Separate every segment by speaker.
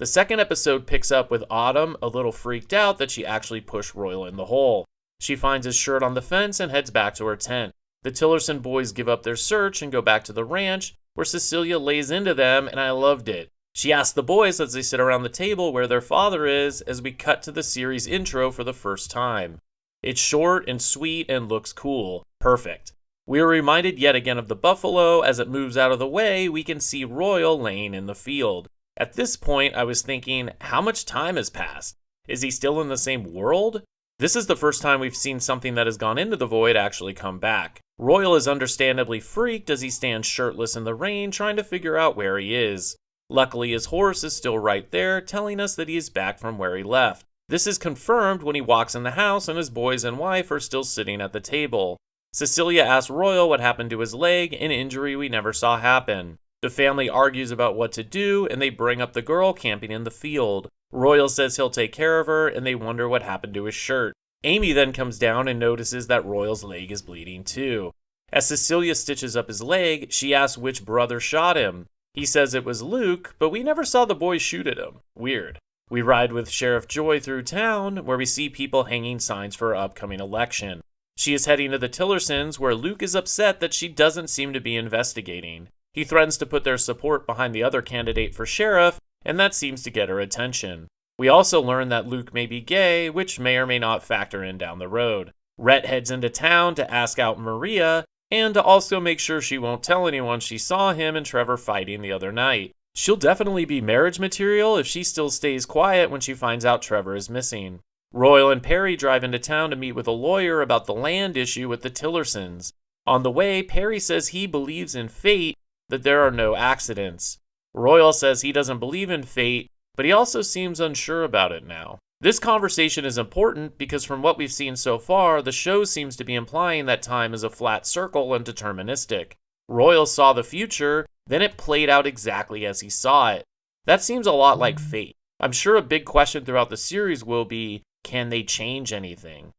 Speaker 1: The second episode picks up with Autumn a little freaked out that she actually pushed Royal in the hole. She finds his shirt on the fence and heads back to her tent. The Tillerson boys give up their search and go back to the ranch, where Cecilia lays into them, and I loved it. She asks the boys as they sit around the table where their father is, as we cut to the series intro for the first time. It's short and sweet and looks cool. Perfect. We are reminded yet again of the buffalo. As it moves out of the way, we can see Royal laying in the field. At this point, I was thinking, how much time has passed? Is he still in the same world? This is the first time we've seen something that has gone into the void actually come back. Royal is understandably freaked as he stands shirtless in the rain trying to figure out where he is. Luckily, his horse is still right there, telling us that he is back from where he left. This is confirmed when he walks in the house and his boys and wife are still sitting at the table. Cecilia asks Royal what happened to his leg, an injury we never saw happen. The family argues about what to do, and they bring up the girl camping in the field. Royal says he'll take care of her, and they wonder what happened to his shirt. Amy then comes down and notices that Royal's leg is bleeding too. As Cecilia stitches up his leg, she asks which brother shot him. He says it was Luke, but we never saw the boys shoot at him. Weird. We ride with Sheriff Joy through town, where we see people hanging signs for her upcoming election. She is heading to the Tillersons, where Luke is upset that she doesn't seem to be investigating. He threatens to put their support behind the other candidate for sheriff, and that seems to get her attention. We also learn that Luke may be gay, which may or may not factor in down the road. Rhett heads into town to ask out Maria, and to also make sure she won't tell anyone she saw him and Trevor fighting the other night. She'll definitely be marriage material if she still stays quiet when she finds out Trevor is missing. Royal and Perry drive into town to meet with a lawyer about the land issue with the Tillersons. On the way, Perry says he believes in fate, that there are no accidents. Royal says he doesn't believe in fate, but he also seems unsure about it now. This conversation is important because from what we've seen so far, the show seems to be implying that time is a flat circle and deterministic. Royal saw the future, then it played out exactly as he saw it. That seems a lot like fate. I'm sure a big question throughout the series will be, can they change anything?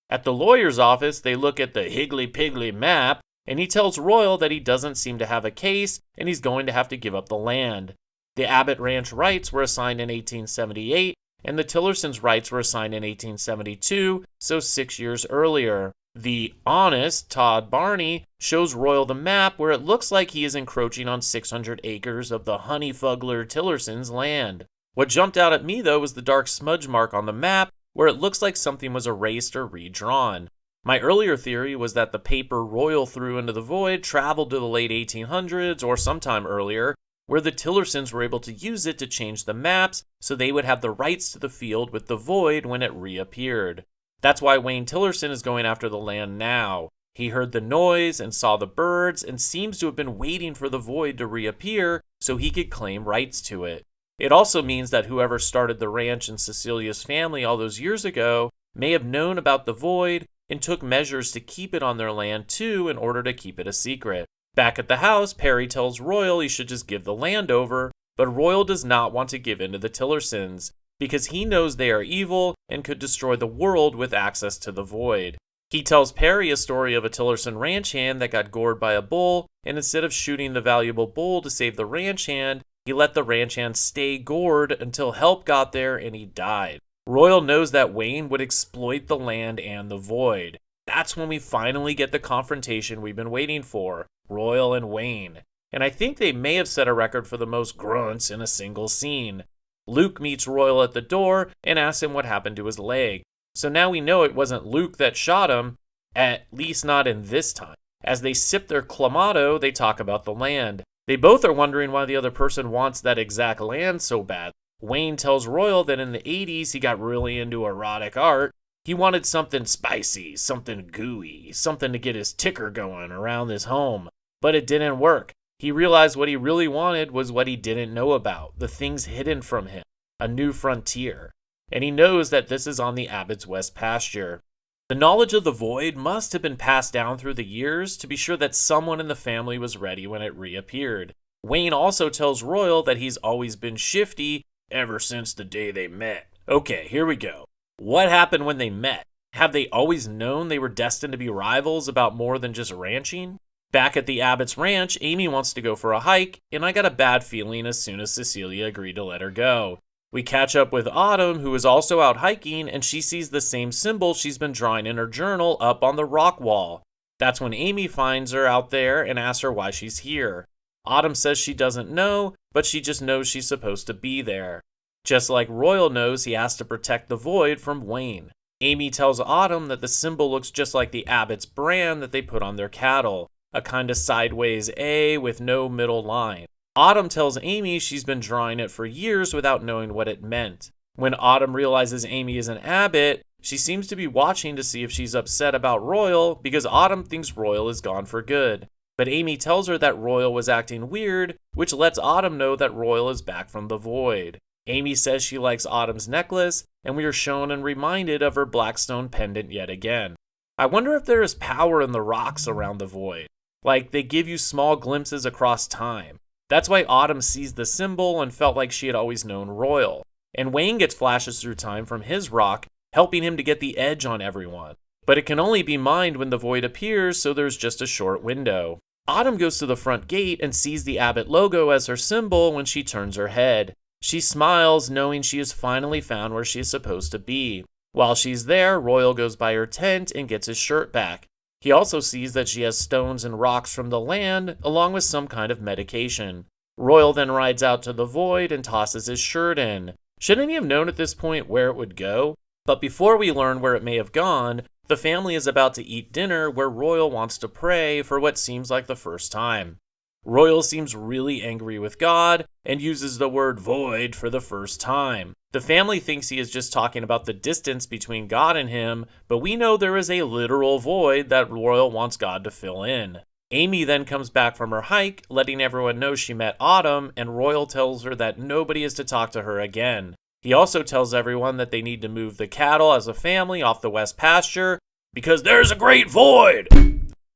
Speaker 1: At the lawyer's office, they look at the higgly-piggly map, and he tells Royal that he doesn't seem to have a case, and he's going to have to give up the land. The Abbott Ranch rights were assigned in 1878, and the Tillersons' rights were assigned in 1872, so 6 years earlier. The honest Todd Barney shows Royal the map where it looks like he is encroaching on 600 acres of the Honeyfugler Tillersons' land. What jumped out at me, though, was the dark smudge mark on the map, where it looks like something was erased or redrawn. My earlier theory was that the paper Royal threw into the void traveled to the late 1800s or sometime earlier, where the Tillersons were able to use it to change the maps so they would have the rights to the field with the void when it reappeared. That's why Wayne Tillerson is going after the land now. He heard the noise and saw the birds and seems to have been waiting for the void to reappear so he could claim rights to it. It also means that whoever started the ranch in Cecilia's family all those years ago may have known about the void and took measures to keep it on their land too in order to keep it a secret. Back at the house, Perry tells Royal he should just give the land over, but Royal does not want to give in to the Tillersons, because he knows they are evil and could destroy the world with access to the void. He tells Perry a story of a Tillerson ranch hand that got gored by a bull, and instead of shooting the valuable bull to save the ranch hand, he let the ranch hand stay gored until help got there and he died. Royal knows that Wayne would exploit the land and the void. That's when we finally get the confrontation we've been waiting for, Royal and Wayne. And I think they may have set a record for the most grunts in a single scene. Luke meets Royal at the door and asks him what happened to his leg. So now we know it wasn't Luke that shot him, at least not in this time. As they sip their clamato, they talk about the land. They both are wondering why the other person wants that exact land so bad. Wayne tells Royal that in the 80s he got really into erotic art. He wanted something spicy, something gooey, something to get his ticker going around his home. But it didn't work. He realized what he really wanted was what he didn't know about, the things hidden from him, a new frontier. And he knows that this is on the Abbott's West pasture. The knowledge of the void must have been passed down through the years to be sure that someone in the family was ready when it reappeared. Wayne also tells Royal that he's always been shifty ever since the day they met. Okay, here we go. What happened when they met? Have they always known they were destined to be rivals about more than just ranching? Back at the Abbott's ranch, Amy wants to go for a hike, and I got a bad feeling as soon as Cecilia agreed to let her go. We catch up with Autumn, who is also out hiking, and she sees the same symbol she's been drawing in her journal up on the rock wall. That's when Amy finds her out there and asks her why she's here. Autumn says she doesn't know, but she just knows she's supposed to be there. Just like Royal knows he has to protect the Void from Wayne. Amy tells Autumn that the symbol looks just like the Abbott's brand that they put on their cattle, a kind of sideways A with no middle line. Autumn tells Amy she's been drawing it for years without knowing what it meant. When Autumn realizes Amy is an Abbott, she seems to be watching to see if she's upset about Royal because Autumn thinks Royal is gone for good. But Amy tells her that Royal was acting weird, which lets Autumn know that Royal is back from the Void. Amy says she likes Autumn's necklace, and we are shown and reminded of her Blackstone pendant yet again. I wonder if there is power in the rocks around the Void. Like, they give you small glimpses across time. That's why Autumn sees the symbol and felt like she had always known Royal. And Wayne gets flashes through time from his rock, helping him to get the edge on everyone. But it can only be mined when the Void appears, so there's just a short window. Autumn goes to the front gate and sees the Abbott logo as her symbol when she turns her head. She smiles, knowing she has finally found where she is supposed to be. While she's there, Royal goes by her tent and gets his shirt back. He also sees that she has stones and rocks from the land, along with some kind of medication. Royal then rides out to the Void and tosses his shirt in. Shouldn't he have known at this point where it would go? But before we learn where it may have gone, the family is about to eat dinner where Royal wants to pray for what seems like the first time. Royal seems really angry with God and uses the word void for the first time. The family thinks he is just talking about the distance between God and him, but we know there is a literal void that Royal wants God to fill in. Amy then comes back from her hike, letting everyone know she met Autumn, and Royal tells her that nobody is to talk to her again. He also tells everyone that they need to move the cattle as a family off the west pasture because there's a great void.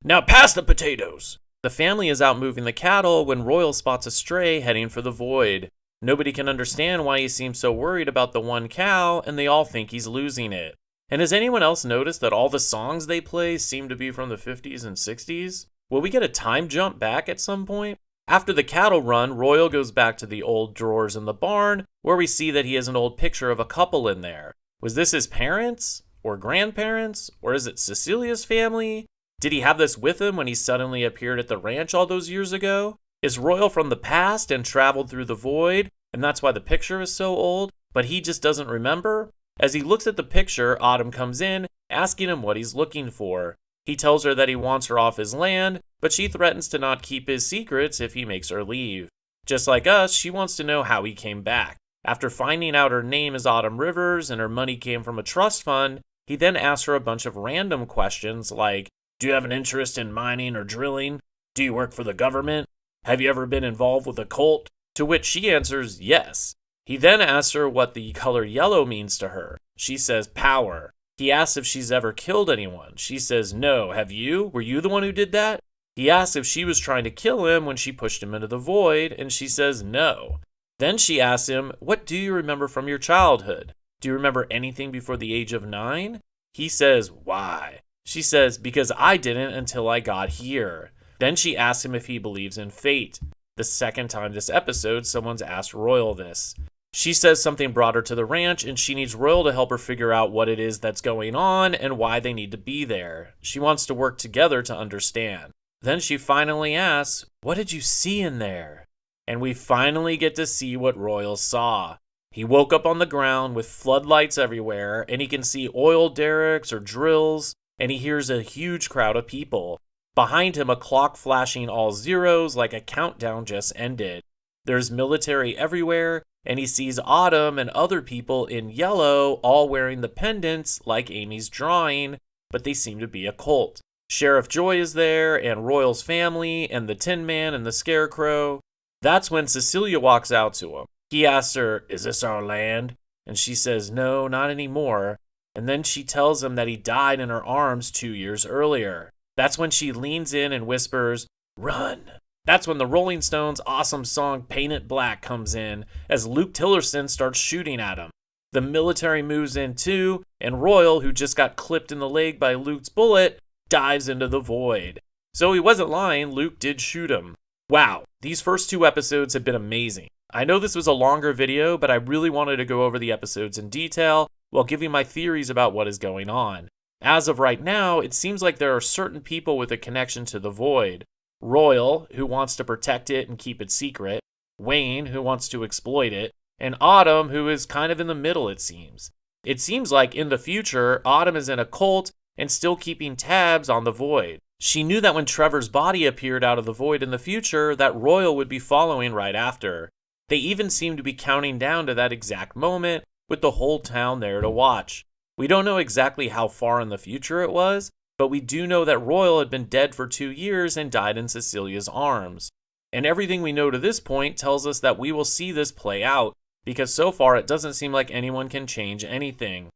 Speaker 1: Now pass the potatoes. The family is out moving the cattle when Royal spots a stray heading for the Void. Nobody can understand why he seems so worried about the one cow, and they all think he's losing it. And has anyone else noticed that all the songs they play seem to be from the 50s and 60s? Will we get a time jump back at some point? After the cattle run, Royal goes back to the old drawers in the barn, where we see that he has an old picture of a couple in there. Was this his parents? Or grandparents? Or is it Cecilia's family? Did he have this with him when he suddenly appeared at the ranch all those years ago? Is Royal from the past and traveled through the void, and that's why the picture is so old, but he just doesn't remember? As he looks at the picture, Autumn comes in, asking him what he's looking for. He tells her that he wants her off his land, but she threatens to not keep his secrets if he makes her leave. Just like us, she wants to know how he came back. After finding out her name is Autumn Rivers and her money came from a trust fund, he then asks her a bunch of random questions like, do you have an interest in mining or drilling? Do you work for the government? Have you ever been involved with a cult? To which she answers yes. He then asks her what the color yellow means to her. She says power. He asks if she's ever killed anyone. She says no. Have you? Were you the one who did that? He asks if she was trying to kill him when she pushed him into the void, and she says no. Then she asks him, what do you remember from your childhood? Do you remember anything before the age of 9? He says, why? She says, because I didn't until I got here. Then she asks him if he believes in fate. The second time this episode, someone's asked Royal this. She says something brought her to the ranch, and she needs Royal to help her figure out what it is that's going on and why they need to be there. She wants to work together to understand. Then she finally asks, what did you see in there? And we finally get to see what Royal saw. He woke up on the ground with floodlights everywhere, and he can see oil derricks or drills, and he hears a huge crowd of people. Behind him, a clock flashing all zeros like a countdown just ended. There's military everywhere, and he sees Autumn and other people in yellow all wearing the pendants like Amy's drawing, but they seem to be a cult. Sheriff Joy is there, and Royal's family, and the Tin Man and the Scarecrow. That's when Cecilia walks out to him. He asks her, is this our land? And she says, no, not anymore. And then she tells him that he died in her arms 2 years earlier. That's when she leans in and whispers, run. That's when the Rolling Stones' awesome song Paint It Black comes in, as Luke Tillerson starts shooting at him. The military moves in too, and Royal, who just got clipped in the leg by Luke's bullet, dives into the void. So he wasn't lying, Luke did shoot him. Wow, these first 2 episodes have been amazing. I know this was a longer video, but I really wanted to go over the episodes in detail while giving my theories about what is going on. As of right now, it seems like there are certain people with a connection to the Void. Royal, who wants to protect it and keep it secret, Wayne, who wants to exploit it, and Autumn, who is kind of in the middle, it seems. It seems like in the future, Autumn is in a cult and still keeping tabs on the Void. She knew that when Trevor's body appeared out of the Void in the future, that Royal would be following right after. They even seem to be counting down to that exact moment, with the whole town there to watch. We don't know exactly how far in the future it was, but we do know that Royal had been dead for 2 years and died in Cecilia's arms. And everything we know to this point tells us that we will see this play out, because so far it doesn't seem like anyone can change anything.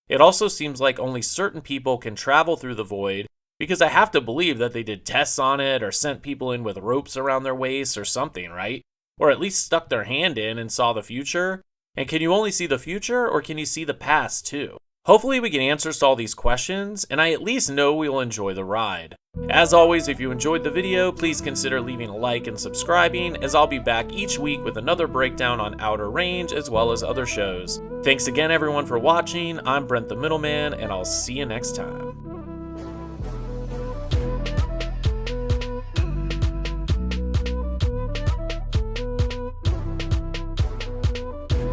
Speaker 1: It also seems like only certain people can travel through the Void, because I have to believe that they did tests on it or sent people in with ropes around their waists or something, right? Or at least stuck their hand in and saw the future. And can you only see the future, or can you see the past too? Hopefully we get answers to all these questions, and I at least know we will enjoy the ride. As always, if you enjoyed the video, please consider leaving a like and subscribing, as I'll be back each week with another breakdown on Outer Range as well as other shows. Thanks again everyone for watching. I'm Brent the Middleman, and I'll see you next time.